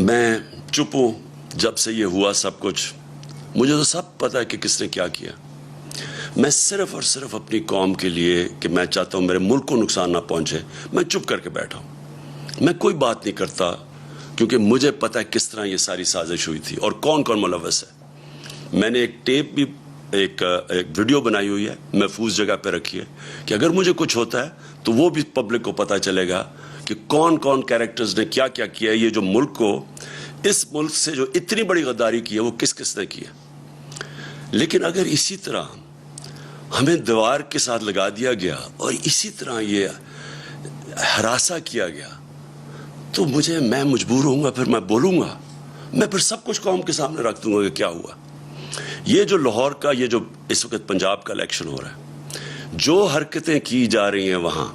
میں چپ ہوں جب سے یہ ہوا سب کچھ. مجھے تو سب پتہ ہے کہ کس نے کیا کیا. میں صرف اور صرف اپنی قوم کے لیے کہ میں چاہتا ہوں میرے ملک کو نقصان نہ پہنچے, میں چپ کر کے بیٹھا ہوں. میں کوئی بات نہیں کرتا کیونکہ مجھے پتہ ہے کس طرح یہ ساری سازش ہوئی تھی اور کون کون ملوث ہے. میں نے ایک ٹیپ بھی ایک ویڈیو بنائی ہوئی ہے, محفوظ جگہ پہ رکھی ہے کہ اگر مجھے کچھ ہوتا ہے تو وہ بھی پبلک کو پتہ چلے گا کہ کون کون کیریکٹرز نے کیا کیا کیا ہے. یہ جو ملک کو, اس ملک سے جو اتنی بڑی غداری کی ہے وہ کس کس نے کی ہے. لیکن اگر اسی طرح ہمیں دیوار کے ساتھ لگا دیا گیا اور اسی طرح یہ ہراساں کیا گیا تو میں مجبور ہوں گا, پھر میں بولوں گا, میں پھر سب کچھ قوم کے سامنے رکھ دوں گا کہ کیا ہوا. یہ جو لاہور کا, یہ جو اس وقت پنجاب کا الیکشن ہو رہا ہے, جو حرکتیں کی جا رہی ہیں وہاں,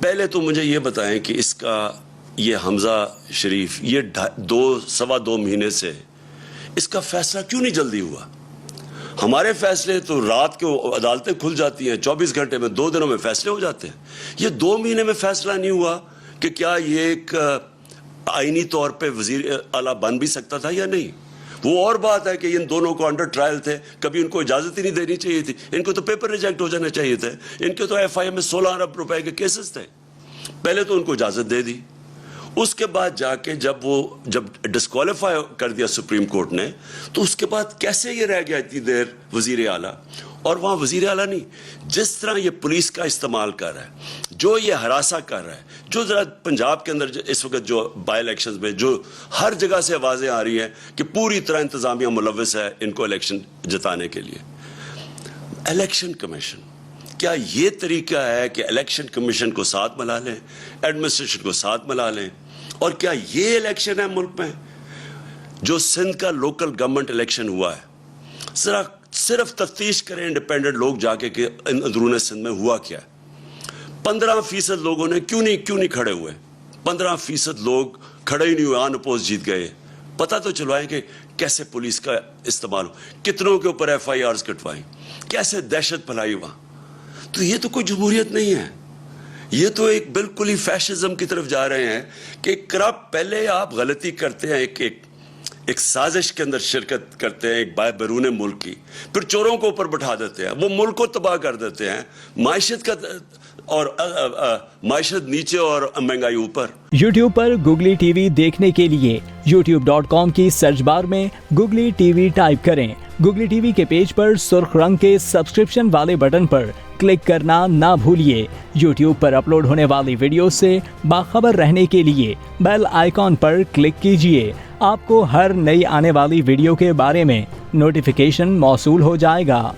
پہلے تو مجھے یہ بتائیں کہ اس کا یہ حمزہ شریف یہ 2.25 مہینے سے اس کا فیصلہ کیوں نہیں جلدی ہوا. ہمارے فیصلے تو رات کو عدالتیں کھل جاتی ہیں, 24 گھنٹے میں 2 دنوں میں فیصلے ہو جاتے ہیں. یہ 2 مہینے میں فیصلہ نہیں ہوا کہ کیا یہ ایک آئینی طور پہ وزیر اعلیٰ بن بھی سکتا تھا یا نہیں. وہ اور بات ہے کہ ان دونوں کو انڈر ٹرائل تھے, کبھی ان کو اجازت ہی نہیں دینی چاہیے تھی. ان کو تو پیپر ریجیکٹ ہو جانا چاہیے تھے. ان کے تو ایف آئی اے میں 16 ارب روپے کے کیسز تھے. پہلے تو ان کو اجازت دے دی, اس کے بعد جا کے جب ڈسکوالیفائی کر دیا سپریم کورٹ نے, تو اس کے بعد کیسے یہ رہ گیا اتنی دیر وزیر اعلیٰ. اور وہاں وزیر اعلیٰ نہیں, جس طرح یہ پولیس کا استعمال کر رہا ہے, جو یہ ہراساں کر رہا ہے, جو ذرا پنجاب کے اندر اس وقت جو بائی الیکشنز میں جو ہر جگہ سے آوازیں آ رہی ہیں کہ پوری طرح انتظامیہ ملوث ہے ان کو الیکشن جتانے کے لیے. الیکشن کمیشن, کیا یہ طریقہ ہے کہ الیکشن کمیشن کو ساتھ ملا لیں, ایڈمنسٹریشن کو ساتھ ملا لیں؟ اور کیا یہ الیکشن ہے ملک میں جو سندھ کا لوکل گورنمنٹ الیکشن ہوا ہے؟ ذرا صرف تفتیش کریں انڈیپینڈنٹ لوگ جا کے کہ اندرون سندھ میں ہوا کیا ہے. 15% لوگوں نے کیوں نہیں کھڑے ہوئے. 15% لوگ کھڑے ہی نہیں ہوئے, آن اپوز جیت گئے. پتہ تو چلوائیں کہ کیسے پولیس کا استعمال ہو, کتنوں کے اوپر ایف آئی آرز کٹوائیں, کیسے دہشت پھیلائی وہاں. تو یہ تو کوئی جمہوریت نہیں ہے, یہ تو ایک بالکل ہی فیشزم کی طرف جا رہے ہیں کہ پہلے آپ غلطی کرتے ہیں, ایک سازش کے اندر شرکت کرتے ہیں ایک بیرون ملک کی, پھر چوروں کو اوپر بٹھا دیتے ہیں, وہ ملک کو تباہ کر دیتے ہیں, معیشت کا اور معیشت نیچے اور مہنگائی اوپر. یوٹیوب پر گوگلی ٹی وی دیکھنے کے لیے youtube.com کی سرچ بار میں گوگلی ٹی وی ٹائپ کریں. گوگلی ٹی وی کے پیج پر سرخ رنگ کے سبسکرپشن والے بٹن پر کلک کرنا نہ بھولیے. یوٹیوب پر اپلوڈ ہونے والی ویڈیو سے باخبر رہنے کے لیے بیل آئیکن پر کلک کیجیے. آپ کو ہر نئی آنے والی ویڈیو کے بارے میں نوٹیفیکیشن موصول ہو جائے گا.